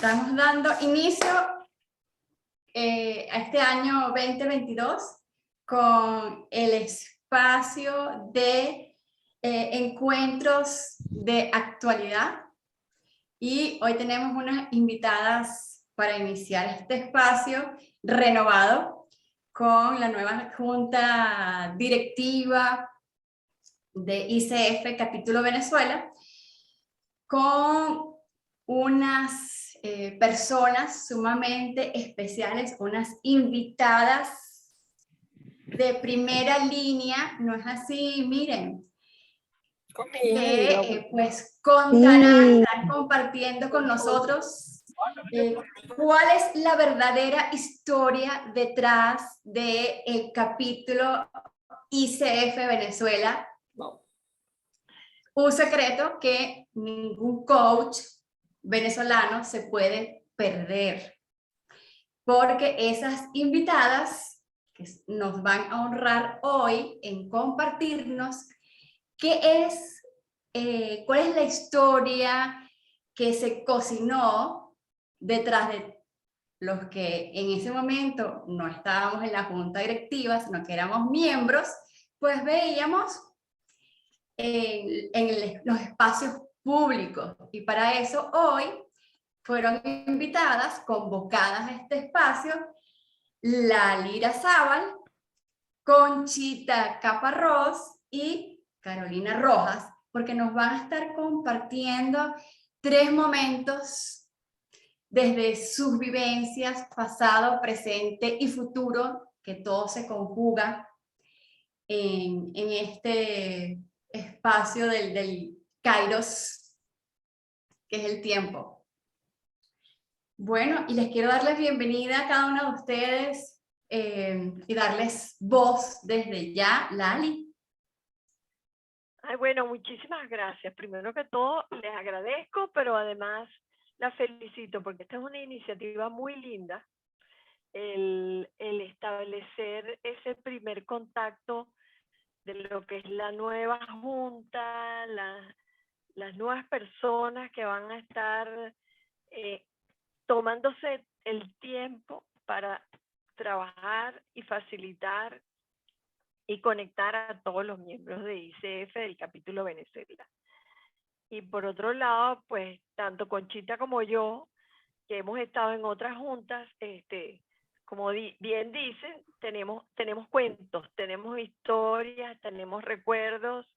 Estamos dando inicio a este año 2022 con el espacio de encuentros de actualidad. Y hoy tenemos unas invitadas para iniciar este espacio renovado con la nueva junta directiva de ICF Capítulo Venezuela, con unas personas sumamente especiales, unas invitadas de primera línea, ¿no es así? Miren, que pues contarán, estarán compartiendo con nosotros cuál es la verdadera historia detrás del capítulo ICF Venezuela. Un secreto que ningún coach venezolano se puede perder, porque esas invitadas que nos van a honrar hoy en compartirnos qué es, cuál es la historia que se cocinó detrás de los que en ese momento no estábamos en la junta directiva, sino que éramos miembros, pues veíamos en los espacios públicos. Y para eso hoy fueron invitadas, convocadas a este espacio, Lali Irazábal, Conchita Caparrós y Carolina Rojas, porque nos van a estar compartiendo 3 momentos desde sus vivencias, pasado, presente y futuro, que todo se conjuga en este espacio del Kairos, que es el tiempo. Bueno, y les quiero darles bienvenida a cada uno de ustedes y darles voz desde ya. Lali. Ay, bueno, muchísimas gracias. Primero que todo, les agradezco, pero además la felicito porque esta es una iniciativa muy linda, el establecer ese primer contacto de lo que es la nueva junta, las nuevas personas que van a estar tomándose el tiempo para trabajar y facilitar y conectar a todos los miembros de ICF del capítulo Venezuela. Y por otro lado, pues tanto Conchita como yo, que hemos estado en otras juntas, como bien dicen, tenemos cuentos, tenemos historias, tenemos recuerdos,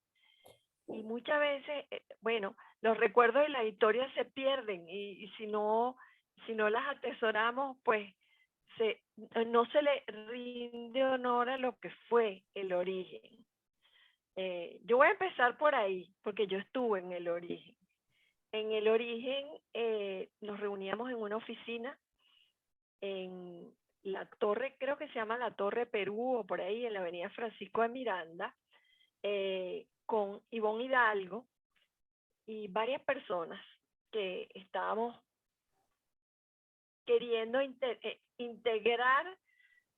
y muchas veces, bueno, los recuerdos y las historias se pierden, y si no las atesoramos, pues no se le rinde honor a lo que fue el origen. Yo voy a empezar por ahí, porque yo estuve en el origen. En el origen nos reuníamos en una oficina en la torre, creo que se llama la Torre Perú, o por ahí en la avenida Francisco de Miranda, con Ivonne Hidalgo y varias personas que estábamos queriendo integrar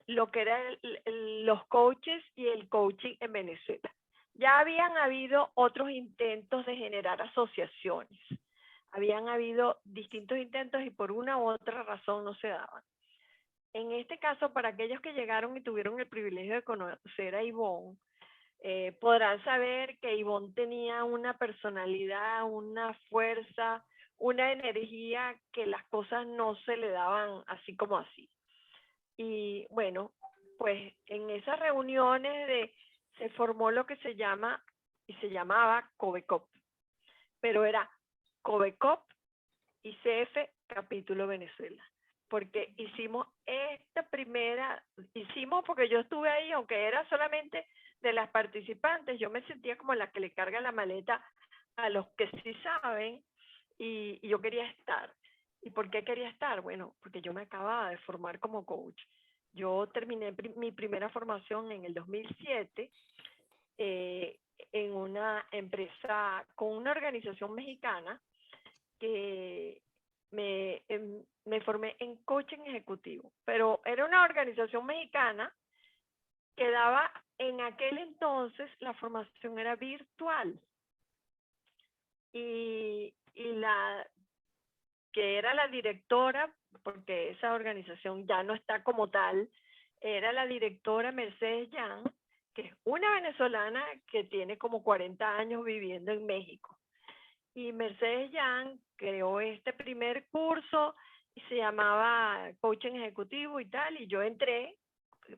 lo que eran los coaches y el coaching en Venezuela. Ya habían habido otros intentos de generar asociaciones. Habían habido distintos intentos y por una u otra razón no se daban. En este caso, para aquellos que llegaron y tuvieron el privilegio de conocer a Ivonne, podrán saber que Ivonne tenía una personalidad, una fuerza, una energía que las cosas no se le daban así como así. Y bueno, pues en esas reuniones se formó lo que se llama y se llamaba COVECOP, pero era COVECOP ICF Capítulo Venezuela, porque hicimos porque yo estuve ahí, aunque era solamente de las participantes, yo me sentía como la que le carga la maleta a los que sí saben, y yo quería estar. ¿Y por qué quería estar? Bueno, porque yo me acababa de formar como coach. Yo terminé mi primera formación en el 2007 en una empresa con una organización mexicana que me formé en coaching ejecutivo, pero era una organización mexicana que daba, en aquel entonces la formación era virtual y que era la directora, porque esa organización ya no está como tal, era la directora Mercedes Yan, que es una venezolana que tiene como 40 años viviendo en México. Y Mercedes Yan creó este primer curso y se llamaba Coaching Ejecutivo y tal, y yo entré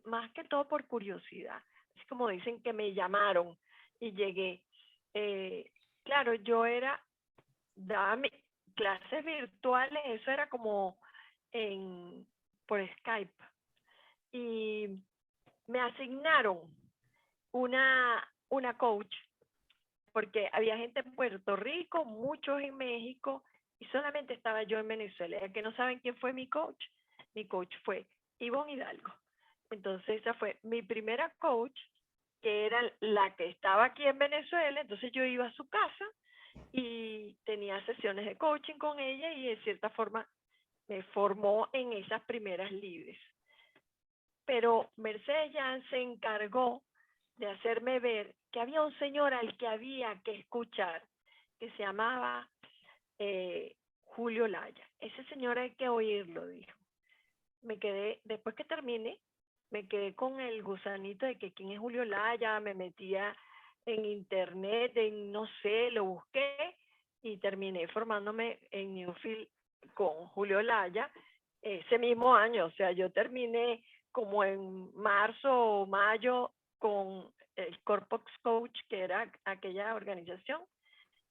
más que todo por curiosidad. Es como dicen que me llamaron y llegué. Claro, yo daba clases virtuales, eso era como por Skype. Y me asignaron una coach, porque había gente en Puerto Rico, muchos en México, y solamente estaba yo en Venezuela. Ya que no saben quién fue mi coach fue Ivonne Hidalgo. Entonces esa fue mi primera coach, que era la que estaba aquí en Venezuela. Entonces yo iba a su casa y tenía sesiones de coaching con ella, y de cierta forma me formó en esas primeras libres. Pero Mercedes Yan se encargó de hacerme ver que había un señor al que había que escuchar, que se llamaba Julio Laya. Ese señor hay que oírlo, dijo. Me quedé, después que terminé, me quedé con el gusanito de que quién es Julio Laya. Me metía en internet, no sé, lo busqué y terminé formándome en Newfield con Julio Laya ese mismo año. O sea, yo terminé como en marzo o mayo con el Corpox Coach, que era aquella organización,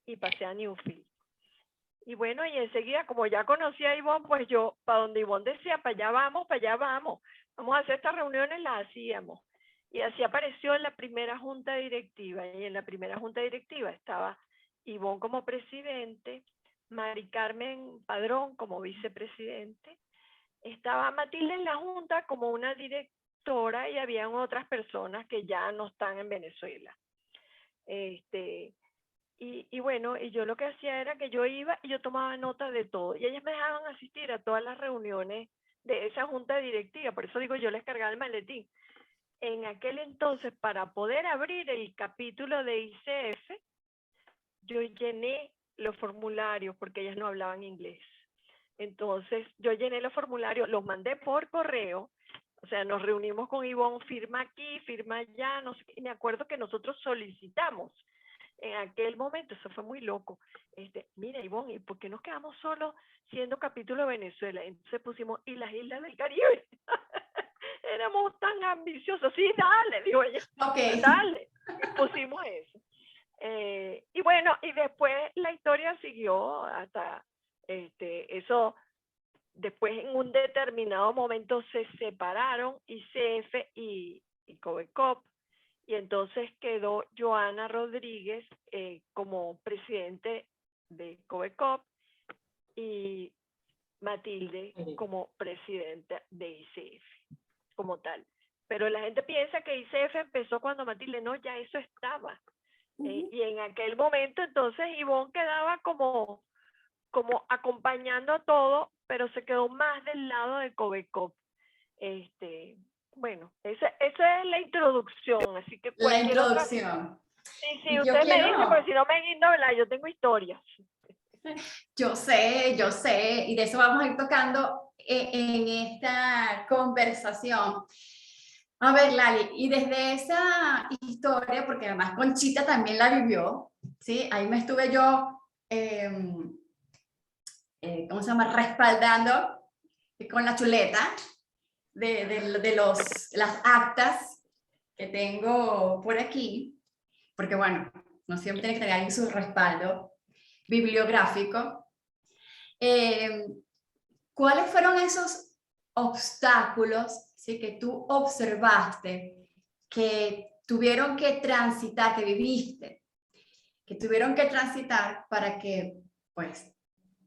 y pasé a Newfield. Y bueno, y enseguida, como ya conocía a Ivonne, pues yo, para donde Ivonne decía, para allá vamos, vamos a hacer estas reuniones, las hacíamos. Y así apareció en la primera junta directiva, y en la primera junta directiva estaba Ivonne como presidente, Mari Carmen Padrón como vicepresidente, estaba Matilde en la junta como una directora, y habían otras personas que ya no están en Venezuela. Y bueno, y yo lo que hacía era que yo iba y yo tomaba nota de todo, y ellas me dejaban asistir a todas las reuniones de esa junta directiva. Por eso digo, yo les cargaba el maletín. En aquel entonces, para poder abrir el capítulo de ICF, yo llené los formularios porque ellas no hablaban inglés. Entonces yo llené los formularios, los mandé por correo. O sea, nos reunimos con Ivonne, firma aquí, firma allá, no sé, y me acuerdo que nosotros solicitamos en aquel momento, eso fue muy loco. Mira, Ivonne, ¿y por qué nos quedamos solos siendo capítulo de Venezuela? Entonces pusimos, y las islas del Caribe. Éramos tan ambiciosos. Sí, dale, digo ella. Okay. Dale. Y pusimos eso. Y bueno, y después la historia siguió hasta eso. Después, en un determinado momento, se separaron ICF y COVECOP, y entonces quedó Joana Rodríguez como presidente de COVECOP y Matilde como presidenta de ICF, como tal. Pero la gente piensa que ICF empezó cuando Matilde, no, ya eso estaba. Y en aquel momento, entonces, Ivonne quedaba como acompañando todo, pero se quedó más del lado de COVECOP. Bueno, esa es la introducción, así que la introducción. Sí, usted me dice, porque si no me guindo hablar, yo tengo historias. Yo sé, y de eso vamos a ir tocando en esta conversación. A ver, Lali, y desde esa historia, porque además Conchita también la vivió, ¿sí? Ahí me estuve yo, ¿cómo se llama? Respaldando con la chuleta de las actas que tengo por aquí, porque bueno, no siempre tiene que tener ahí su respaldo bibliográfico. ¿Cuáles fueron esos obstáculos, ¿sí?, que tú observaste que tuvieron que transitar, que viviste, que tuvieron que transitar para que pues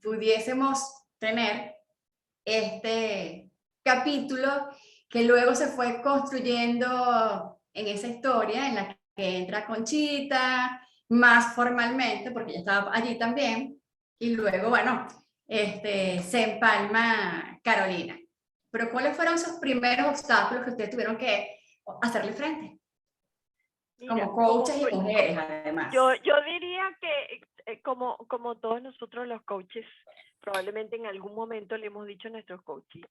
pudiésemos tener este capítulo que luego se fue construyendo en esa historia en la que entra Conchita más formalmente, porque ya estaba allí también, y luego, bueno, se empalma Carolina? Pero ¿cuáles fueron esos primeros obstáculos que ustedes tuvieron que hacerle frente? Mira, Como coaches y mujeres, además. Yo diría que como todos nosotros los coaches, probablemente en algún momento le hemos dicho a nuestros coaches,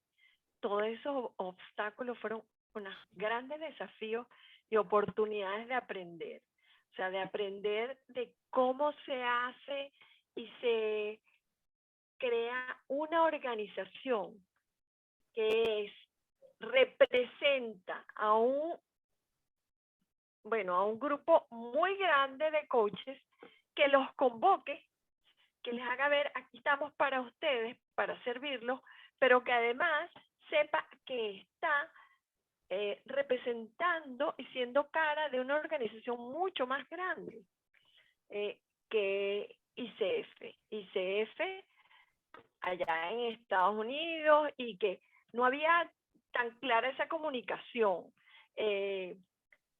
todos esos obstáculos fueron unos grandes desafíos y oportunidades de aprender. O sea, de aprender de cómo se hace y se crea una organización que representa a un grupo muy grande de coaches, que los convoque, que les haga ver, aquí estamos para ustedes, para servirlos, pero que además sepa que está representando y siendo cara de una organización mucho más grande que ICF. ICF allá en Estados Unidos, y que no había tan clara esa comunicación.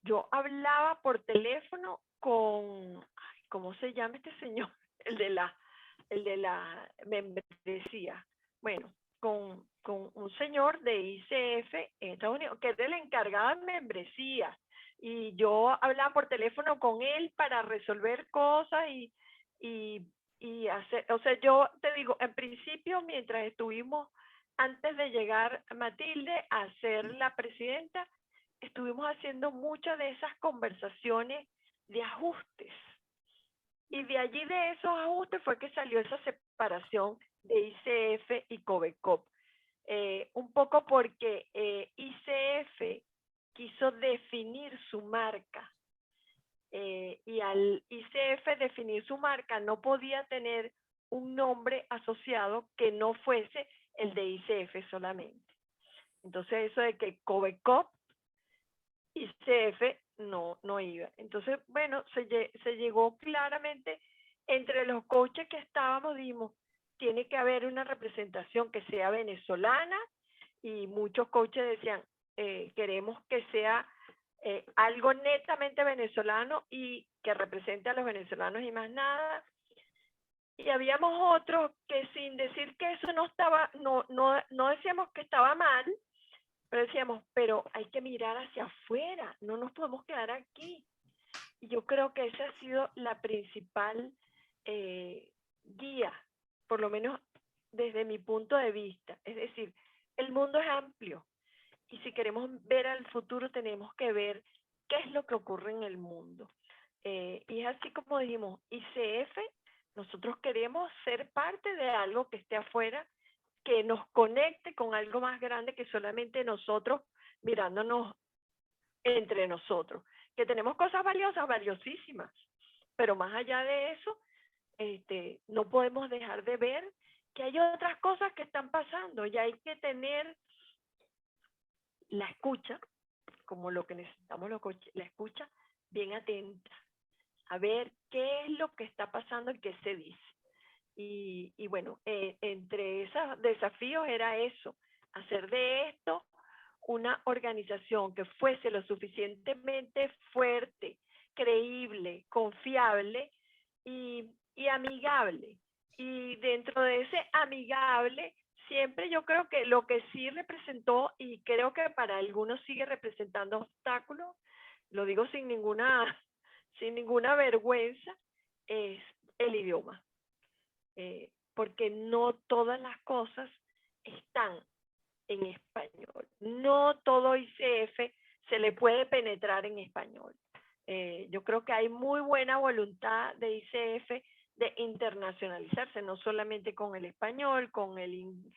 Yo hablaba por teléfono con, ¿cómo se llama este señor? El de la membresía. Bueno, con un señor de ICF en Estados Unidos, que es el encargado de membresía. Y yo hablaba por teléfono con él para resolver cosas y hacer, o sea, yo te digo, en principio, mientras estuvimos, antes de llegar Matilde a ser la presidenta, estuvimos haciendo muchas de esas conversaciones de ajustes. Y de allí, de esos ajustes, fue que salió esa separación de ICF y COVECOP. Un poco porque ICF quiso definir su marca. Y al ICF definir su marca, no podía tener un nombre asociado que no fuese el de ICF solamente. Entonces, eso de que COVECOP, ICF, no iba. Entonces, bueno, se llegó claramente entre los coaches que estábamos, dijimos, tiene que haber una representación que sea venezolana, y muchos coaches decían, queremos que sea algo netamente venezolano y que represente a los venezolanos y más nada. Y habíamos otros que, sin decir que eso no estaba, no decíamos que estaba mal, pero decíamos, pero hay que mirar hacia afuera, no nos podemos quedar aquí. Y yo creo que esa ha sido la principal guía, por lo menos desde mi punto de vista. Es decir, el mundo es amplio, y si queremos ver al futuro, tenemos que ver qué es lo que ocurre en el mundo. Y es así como dijimos, ICF, nosotros queremos ser parte de algo que esté afuera, que nos conecte con algo más grande que solamente nosotros mirándonos entre nosotros, que tenemos cosas valiosas, valiosísimas, pero más allá de eso, no podemos dejar de ver que hay otras cosas que están pasando, y hay que tener la escucha, como lo que necesitamos los coaches, la escucha bien atenta, a ver qué es lo que está pasando y qué se dice. Y bueno, entre esos desafíos era eso, hacer de esto una organización que fuese lo suficientemente fuerte, creíble, confiable y amigable. Y dentro de ese amigable, siempre yo creo que lo que sí representó, y creo que para algunos sigue representando obstáculos, lo digo sin ninguna vergüenza, es el idioma. Porque no todas las cosas están en español. No todo ICF se le puede penetrar en español. Yo creo que hay muy buena voluntad de ICF de internacionalizarse, no solamente con el español, con el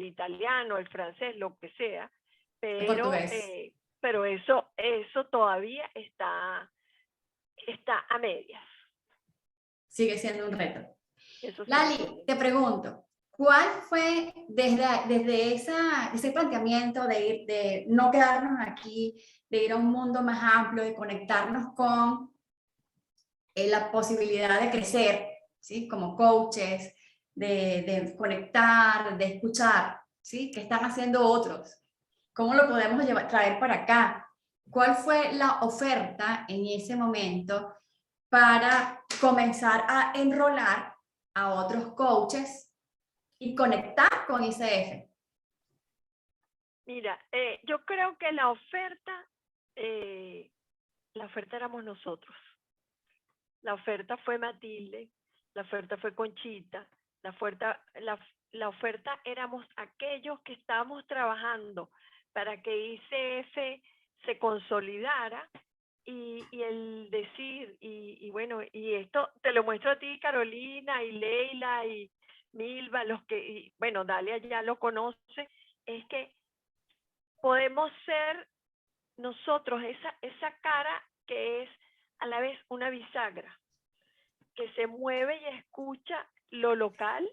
italiano, el francés, lo que sea, pero eso todavía está a medias. Sigue siendo un reto. Eso Lali, te pregunto, ¿cuál fue desde ese planteamiento de no quedarnos aquí, de ir a un mundo más amplio, de conectarnos con la posibilidad de crecer, ¿sí? Como coaches, de conectar, de escuchar, ¿sí? ¿Qué están haciendo otros? ¿Cómo lo podemos traer para acá? ¿Cuál fue la oferta en ese momento para comenzar a enrolar a otros coaches y conectar con ICF? Mira, yo creo que la oferta éramos nosotros. La oferta fue Matilde, la oferta fue Conchita, La oferta éramos aquellos que estábamos trabajando para que ICF se consolidara y el decir, y bueno, y esto te lo muestro a ti, Carolina, y Leila, y Milva, bueno, Dalia ya lo conoce, es que podemos ser nosotros esa cara que es a la vez una bisagra, que se mueve y escucha lo local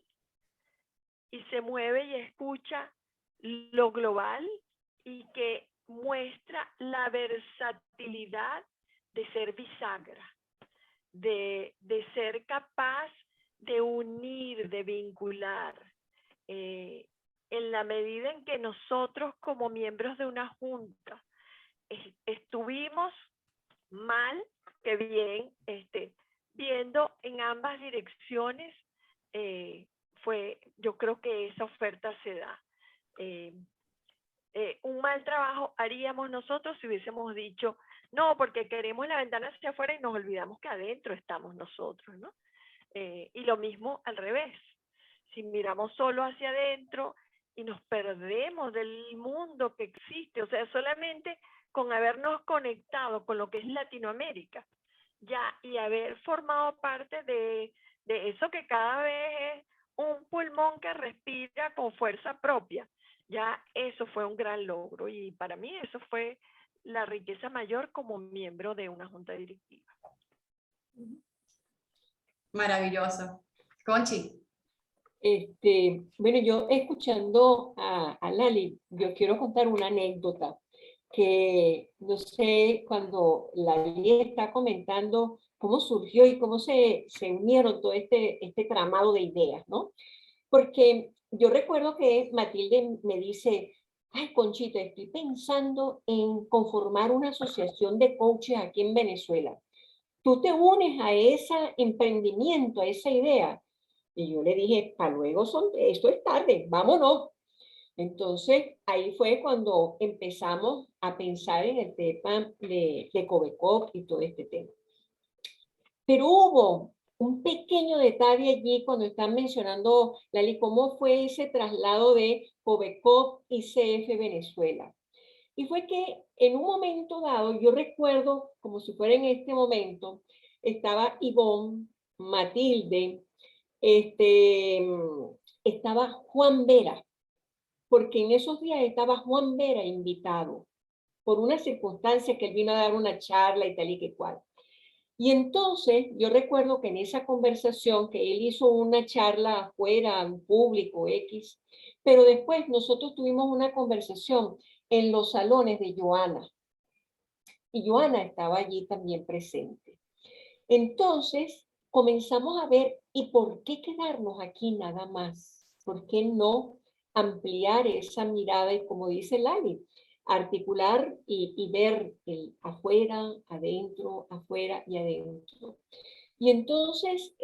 y se mueve y escucha lo global y que muestra la versatilidad de ser bisagra, de ser capaz de unir, de vincular. En la medida en que nosotros como miembros de una junta estuvimos mal que bien, viendo en ambas direcciones, yo creo que esa oferta se da. Un mal trabajo haríamos nosotros si hubiésemos dicho, no, porque queremos la ventana hacia afuera y nos olvidamos que adentro estamos nosotros, ¿no? Y lo mismo al revés. Si miramos solo hacia adentro y nos perdemos del mundo que existe, o sea, solamente con habernos conectado con lo que es Latinoamérica, ya, y haber formado parte de eso que cada vez es un pulmón que respira con fuerza propia, ya eso fue un gran logro y para mí eso fue la riqueza mayor como miembro de una junta directiva. Maravilloso. Conchi. Bueno, yo escuchando a Lali, yo quiero contar una anécdota que, no sé, cuando Lali está comentando cómo surgió y cómo se unieron todo este tramado de ideas, ¿no? Porque yo recuerdo que Matilde me dice, ay, Conchita, estoy pensando en conformar una asociación de coaches aquí en Venezuela. ¿Tú te unes a ese emprendimiento, a esa idea? Y yo le dije, para luego, esto es tarde, vámonos. Entonces, ahí fue cuando empezamos a pensar en el tema de Covecop y todo este tema. Pero hubo un pequeño detalle allí cuando están mencionando, Lali, cómo fue ese traslado de Covecop y CF Venezuela. Y fue que en un momento dado, yo recuerdo, como si fuera en este momento, estaba Ivonne, Matilde, estaba Juan Vera, porque en esos días estaba Juan Vera invitado, por una circunstancia que él vino a dar una charla y tal y que cual. Y entonces yo recuerdo que en esa conversación que él hizo una charla afuera, en público, X, pero después nosotros tuvimos una conversación en los salones de Joana. Y Joana estaba allí también presente. Entonces comenzamos a ver, ¿y por qué quedarnos aquí nada más? ¿Por qué no ampliar esa mirada y, como dice Lali, articular y ver el afuera, adentro, afuera y adentro? Y entonces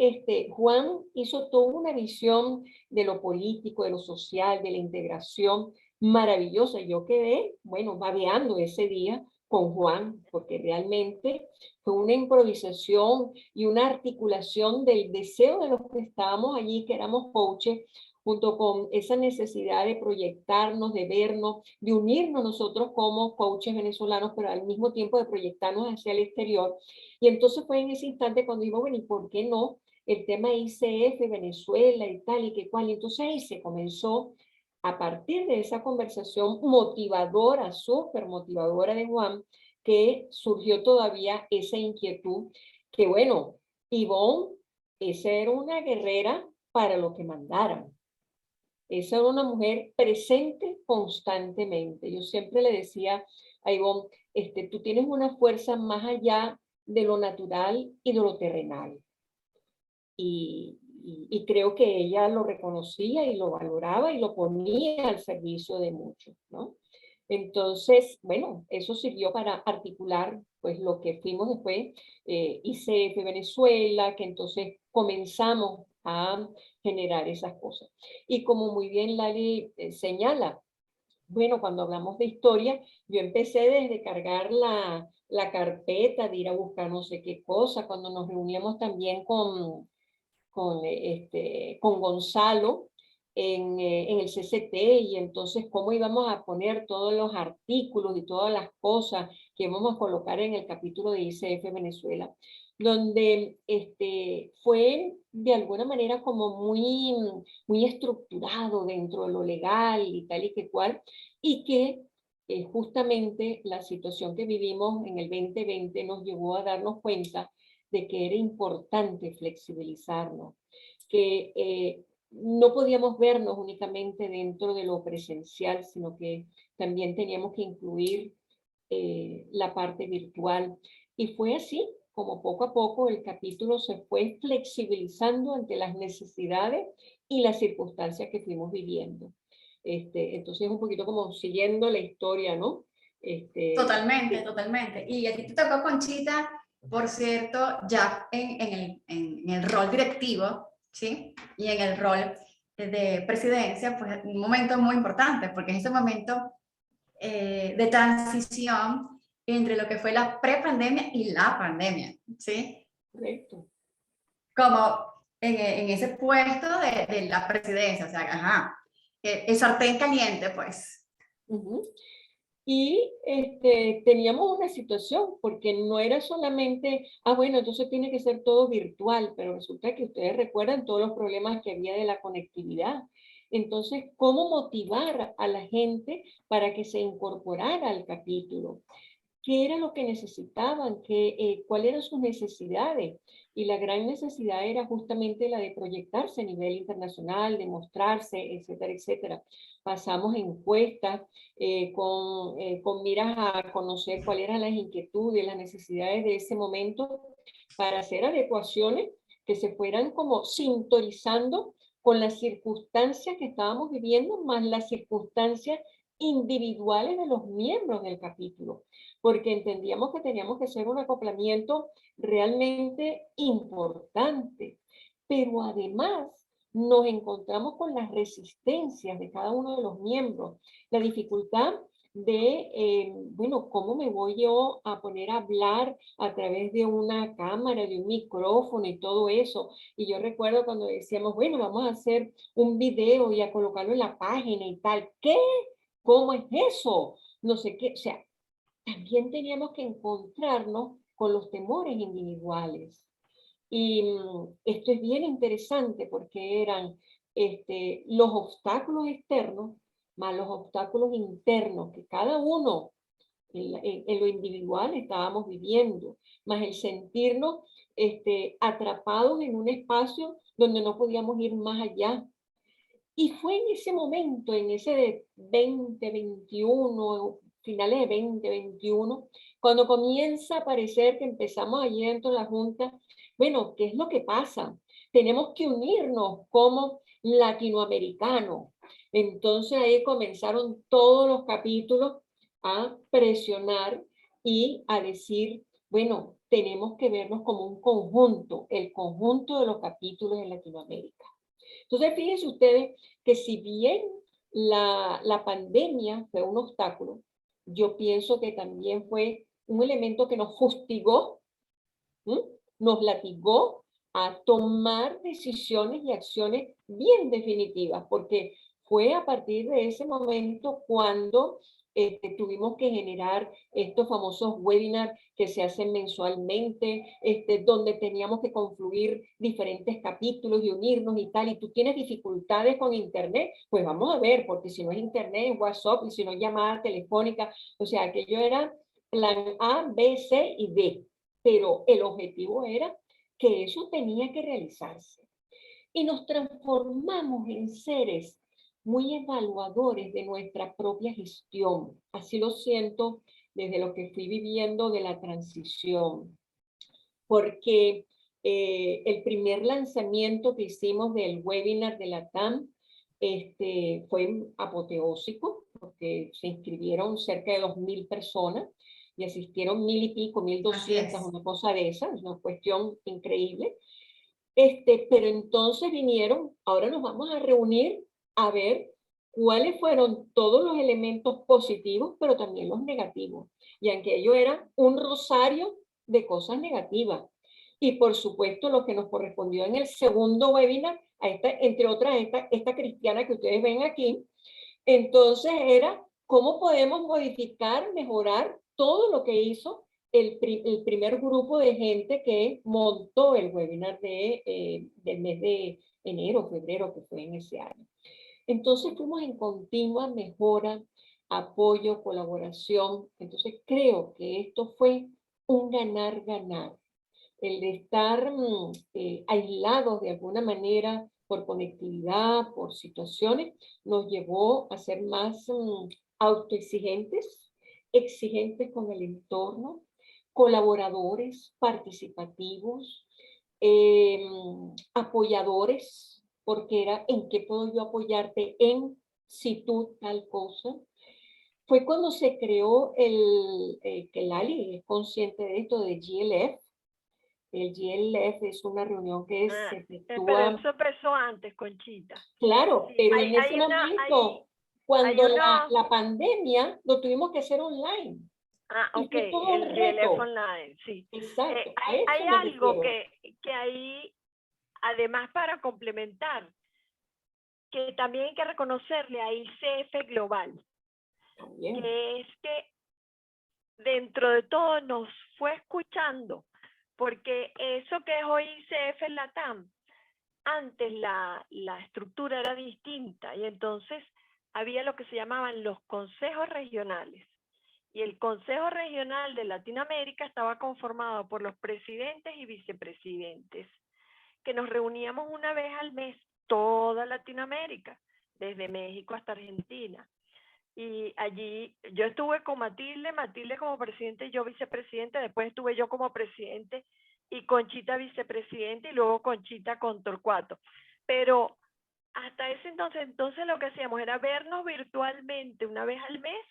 Juan hizo toda una visión de lo político, de lo social, de la integración maravillosa. Yo quedé, bueno, babeando ese día con Juan, porque realmente fue una improvisación y una articulación del deseo de los que estábamos allí, que éramos coaches, junto con esa necesidad de proyectarnos, de vernos, de unirnos nosotros como coaches venezolanos, pero al mismo tiempo de proyectarnos hacia el exterior. Y entonces fue en ese instante cuando digo, bueno, ¿y por qué no? El tema ICF, Venezuela y tal y que cual. Y entonces ahí se comenzó, a partir de esa conversación motivadora, súper motivadora de Juan, que surgió todavía esa inquietud, que bueno, Ivonne, esa era una guerrera para lo que mandaran. Esa era una mujer presente constantemente. Yo siempre le decía a Ivonne, tú tienes una fuerza más allá de lo natural y de lo terrenal. Y creo que ella lo reconocía y lo valoraba y lo ponía al servicio de muchos, ¿no? Entonces, bueno, eso sirvió para articular pues lo que fuimos después, ICF Venezuela, que entonces comenzamos a generar esas cosas. Y como muy bien Lali señala, bueno, cuando hablamos de historia, yo empecé desde cargar la carpeta, de ir a buscar no sé qué cosa, cuando nos reuníamos también con Gonzalo en el CCT, y entonces cómo íbamos a poner todos los artículos y todas las cosas que íbamos a colocar en el capítulo de ICF Venezuela, donde fue de alguna manera como muy estructurado dentro de lo legal y tal y que cual, y que justamente la situación que vivimos en el 2020 nos llevó a darnos cuenta de que era importante flexibilizarnos, que no podíamos vernos únicamente dentro de lo presencial, sino que también teníamos que incluir la parte virtual. Y fue así como poco a poco el capítulo se fue flexibilizando ante las necesidades y las circunstancias que fuimos viviendo. Entonces un poquito como siguiendo la historia, ¿no? Totalmente, totalmente. Y a ti te tocó, Conchita, por cierto, ya en el rol directivo, ¿sí? Y en el rol de presidencia, pues un momento muy importante, porque es ese momento de transición entre lo que fue la prepandemia y la pandemia, ¿sí? Correcto. Como en ese puesto de la presidencia, o sea, ajá, el sartén caliente, pues. Y teníamos una situación, porque no era solamente, bueno, entonces tiene que ser todo virtual, pero resulta que ustedes recuerdan todos los problemas que había de la conectividad. Entonces, ¿cómo motivar a la gente para que se incorporara al capítulo? ¿Qué era lo que necesitaban? ¿Cuáles eran sus necesidades? Y la gran necesidad era justamente la de proyectarse a nivel internacional, de mostrarse, etcétera, etcétera. Pasamos encuestas con miras a conocer cuáles eran las inquietudes, las necesidades de ese momento, para hacer adecuaciones que se fueran como sintonizando con las circunstancias que estábamos viviendo, más las circunstancias individuales de los miembros del capítulo, porque entendíamos que teníamos que hacer un acoplamiento realmente importante, pero además nos encontramos con las resistencias de cada uno de los miembros, la dificultad de, bueno, ¿cómo me voy yo a poner a hablar a través de una cámara, de un micrófono y todo eso? Y yo recuerdo cuando decíamos, bueno, vamos a hacer un video y a colocarlo en la página y tal. ¿Qué? ¿Cómo es eso? No sé qué. O sea, también teníamos que encontrarnos con los temores individuales. Y esto es bien interesante porque eran los obstáculos externos más los obstáculos internos que cada uno en lo individual estábamos viviendo, más el sentirnos atrapados en un espacio donde no podíamos ir más allá. Y fue en ese momento, en ese de 2021, finales de 2021, cuando comienza a parecer que empezamos allí dentro de la Junta, bueno, ¿qué es lo que pasa? Tenemos que unirnos como latinoamericanos. Entonces ahí comenzaron todos los capítulos a presionar y a decir, bueno, tenemos que vernos como un conjunto, el conjunto de los capítulos en Latinoamérica. Entonces, fíjense ustedes que si bien la pandemia fue un obstáculo, yo pienso que también fue un elemento que nos fustigó, ¿sí? Nos latigó a tomar decisiones y acciones bien definitivas, porque fue a partir de ese momento cuando tuvimos que generar estos famosos webinars que se hacen mensualmente, donde teníamos que confluir diferentes capítulos y unirnos y tal, y tú tienes dificultades con internet, pues vamos a ver, porque si no es internet, es WhatsApp, y si no es llamada telefónica, o sea, aquello era plan A, B, C y D, pero el objetivo era que eso tenía que realizarse. Y nos transformamos en seres muy evaluadores de nuestra propia gestión. Así lo siento desde lo que fui viviendo de la transición. Porque el primer lanzamiento que hicimos del webinar de la TAM fue apoteósico, porque se inscribieron cerca de 2.000 personas y asistieron 1.000 y pico, 1.200, una cosa de esa, es una cuestión increíble. Pero entonces vinieron, ahora nos vamos a reunir a ver cuáles fueron todos los elementos positivos, pero también los negativos. Y aquello era un rosario de cosas negativas. Y por supuesto lo que nos correspondió en el segundo webinar, entre otras esta cristiana que ustedes ven aquí, entonces era cómo podemos modificar, mejorar todo lo que hizo el primer grupo de gente que montó el webinar del mes de enero, febrero, que fue en ese año. Entonces fuimos en continua mejora, apoyo, colaboración. Entonces creo que esto fue un ganar-ganar. El de estar aislados de alguna manera por conectividad, por situaciones, nos llevó a ser más autoexigentes, exigentes con el entorno, colaboradores, participativos, apoyadores, porque era en qué puedo yo apoyarte en si tú tal cosa. Fue cuando se creó que Lali es consciente de esto, de GLF. El GLF es una reunión que se efectúa... Pero eso empezó antes, Conchita. Claro, Sí, pero en ese momento, cuando la pandemia, lo tuvimos que hacer online. Ah, y ok, fue todo el GLF online, sí. Exacto, Hay algo que ahí, además para complementar, que también hay que reconocerle a ICF Global, También. que es que dentro de todo nos fue escuchando, porque eso que es hoy ICF Latam, antes la estructura era distinta y entonces había lo que se llamaban los consejos regionales. Y el Consejo Regional de Latinoamérica estaba conformado por los presidentes y vicepresidentes, que nos reuníamos una vez al mes, toda Latinoamérica, desde México hasta Argentina. Y allí yo estuve con Matilde como presidente y yo vicepresidente, después estuve yo como presidente y Conchita vicepresidente y luego Conchita con Torcuato. Pero hasta ese entonces lo que hacíamos era vernos virtualmente una vez al mes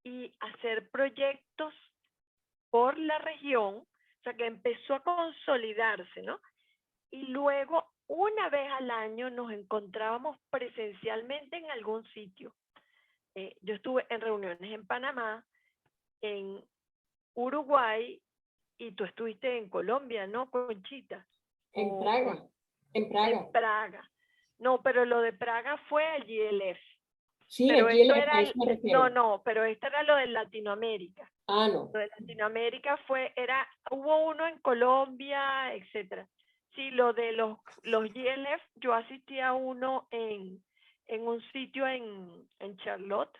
y hacer proyectos por la región, o sea que empezó a consolidarse, ¿no? Y luego una vez al año nos encontrábamos presencialmente en algún sitio. Yo estuve en reuniones en Panamá, en Uruguay, y tú estuviste en Colombia, ¿no, Conchita? En Praga. En Praga. No, pero lo de Praga fue el GLF. Sí, pero el GLF, era a eso me refiero. No, pero esto era lo de Latinoamérica. Ah, no. Lo de Latinoamérica hubo uno en Colombia, etcétera. Sí, lo de los GLF, yo asistí a uno en un sitio en Charlotte.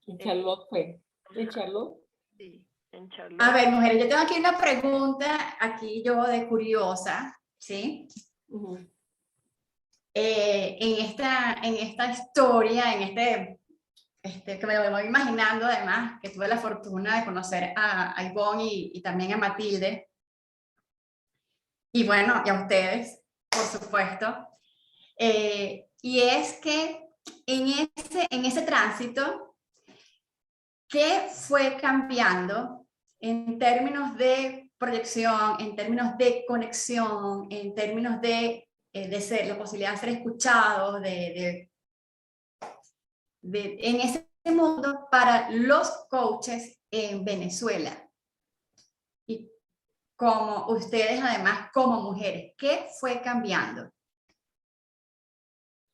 En Charlotte fue. ¿En Charlotte? Sí, en Charlotte. A ver, mujeres, yo tengo aquí una pregunta, aquí yo de curiosa, ¿sí? En esta historia, que me lo voy imaginando además, que tuve la fortuna de conocer a Ivonne y también a Matilde, y bueno, y a ustedes, por supuesto, y es que en ese tránsito, ¿qué fue cambiando en términos de proyección, en términos de conexión, en términos de ser, la posibilidad de ser escuchados, en ese mundo para los coaches en Venezuela? Y como ustedes además, como mujeres, ¿qué fue cambiando?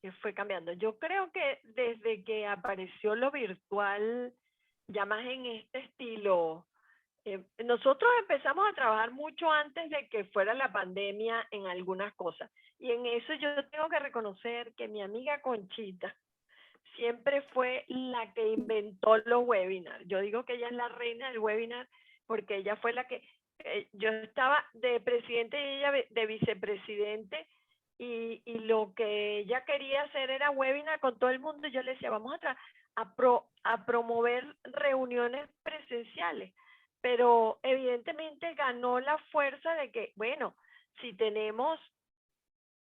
¿Qué fue cambiando? Yo creo que desde que apareció lo virtual, ya más en este estilo, nosotros empezamos a trabajar mucho antes de que fuera la pandemia en algunas cosas. Y en eso yo tengo que reconocer que mi amiga Conchita siempre fue la que inventó los webinars. Yo digo que ella es la reina del webinar porque ella fue la que, yo estaba de presidente y ella de vicepresidente, y lo que ella quería hacer era webinar con todo el mundo. Yo le decía, vamos a promover reuniones presenciales. Pero evidentemente ganó la fuerza de que, bueno, si tenemos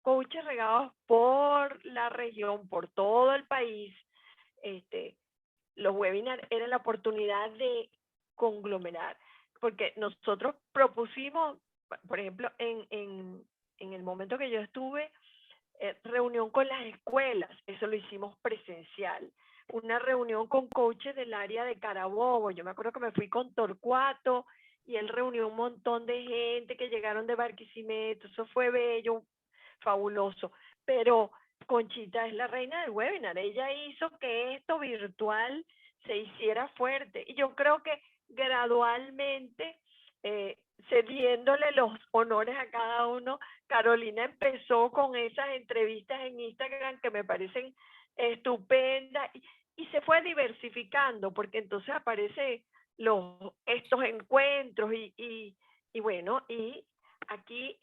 coaches regados por la región, por todo el país, los webinars eran la oportunidad de conglomerar, porque nosotros propusimos, por ejemplo, en el momento que yo estuve, reunión con las escuelas, eso lo hicimos presencial. Una reunión con coaches del área de Carabobo, yo me acuerdo que me fui con Torcuato y él reunió un montón de gente que llegaron de Barquisimeto, eso fue bello, fabuloso, pero Conchita es la reina del webinar, ella hizo que esto virtual se hiciera fuerte, y yo creo que gradualmente, cediéndole los honores a cada uno, Carolina empezó con esas entrevistas en Instagram que me parecen estupendas, y se fue diversificando, porque entonces aparecen estos encuentros, y bueno, y aquí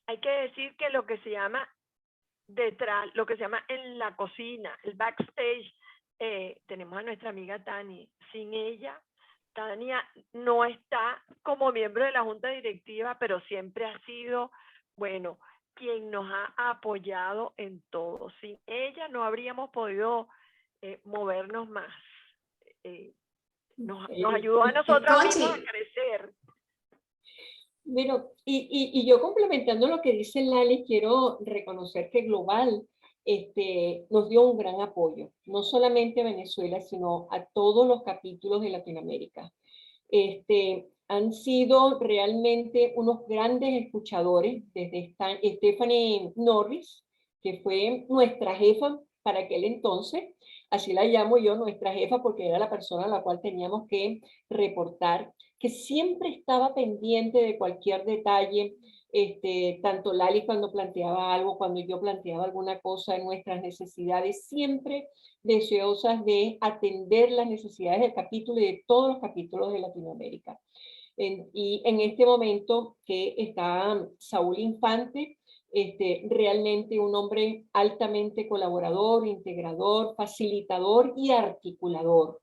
hay que decir que lo que se llama detrás, lo que se llama en la cocina, el backstage, tenemos a nuestra amiga Tani. Sin ella, Tania no está como miembro de la junta directiva, pero siempre ha sido, bueno, quien nos ha apoyado en todo. Sin ella no habríamos podido movernos más. Nos ayudó a nosotros mismos a crecer. Bueno, y yo complementando lo que dice Lali, quiero reconocer que Global nos dio un gran apoyo, no solamente a Venezuela, sino a todos los capítulos de Latinoamérica. Han sido realmente unos grandes escuchadores, desde Stephanie Norris, que fue nuestra jefa para aquel entonces, así la llamo yo, nuestra jefa, porque era la persona a la cual teníamos que reportar, que siempre estaba pendiente de cualquier detalle, tanto Lali cuando planteaba algo, cuando yo planteaba alguna cosa de nuestras necesidades, siempre deseosas de atender las necesidades del capítulo y de todos los capítulos de Latinoamérica. Y en este momento que está Saúl Infante, realmente un hombre altamente colaborador, integrador, facilitador y articulador,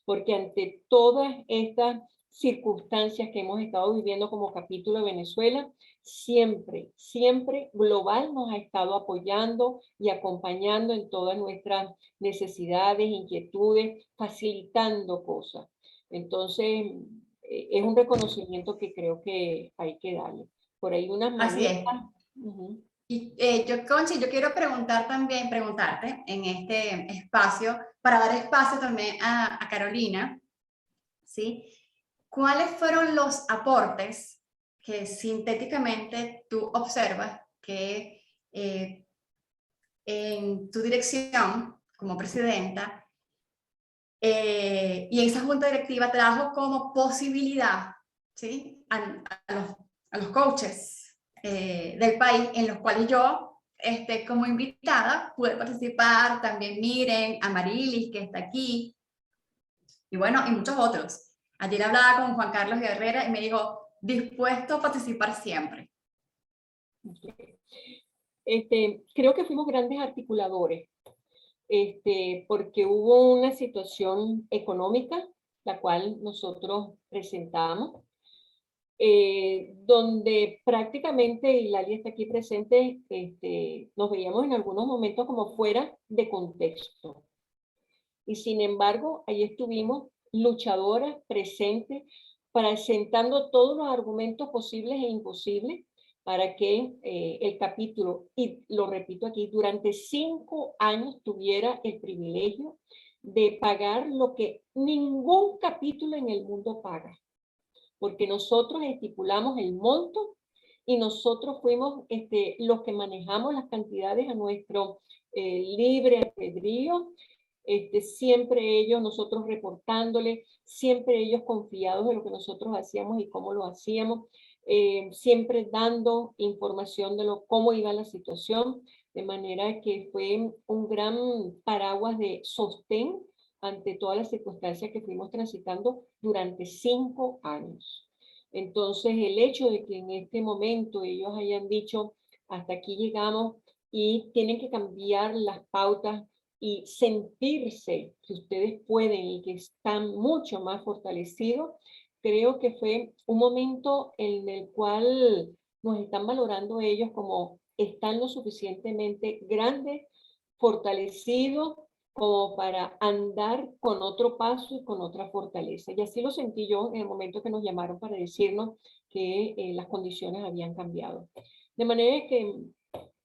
porque ante todas estas circunstancias que hemos estado viviendo como capítulo de Venezuela, siempre, siempre Global nos ha estado apoyando y acompañando en todas nuestras necesidades, inquietudes, facilitando cosas. Entonces, es un reconocimiento que creo que hay que darle. Por ahí unas maneras. Así es. Y Conchi, yo quiero preguntarte en este espacio, para dar espacio también a Carolina, ¿sí? ¿Cuáles fueron los aportes que sintéticamente tú observas que en tu dirección como presidenta y esa junta directiva trajo como posibilidad, ¿sí? a los coaches del país, en los cuales yo, como invitada, pude participar, también Miren, Amarilis, que está aquí, y bueno, y muchos otros. Ayer hablaba con Juan Carlos Guerrera y me dijo, dispuesto a participar siempre. Creo que fuimos grandes articuladores, porque hubo una situación económica, la cual nosotros presentamos, donde prácticamente, y Lali está aquí presente, nos veíamos en algunos momentos como fuera de contexto. Y sin embargo, ahí estuvimos luchadoras, presentes, presentando todos los argumentos posibles e imposibles para que el capítulo, y lo repito aquí, durante 5 años tuviera el privilegio de pagar lo que ningún capítulo en el mundo paga. Porque nosotros estipulamos el monto y nosotros fuimos los que manejamos las cantidades a nuestro libre albedrío. Siempre ellos, nosotros reportándole, siempre ellos confiados de lo que nosotros hacíamos y cómo lo hacíamos, siempre dando información de cómo iba la situación, de manera que fue un gran paraguas de sostén ante todas las circunstancias que fuimos transitando durante 5 años. Entonces, el hecho de que en este momento ellos hayan dicho, hasta aquí llegamos y tienen que cambiar las pautas y sentirse que ustedes pueden y que están mucho más fortalecidos, creo que fue un momento en el cual nos están valorando ellos como están lo suficientemente grandes, fortalecidos, como para andar con otro paso y con otra fortaleza. Y así lo sentí yo en el momento que nos llamaron para decirnos que las condiciones habían cambiado. De manera que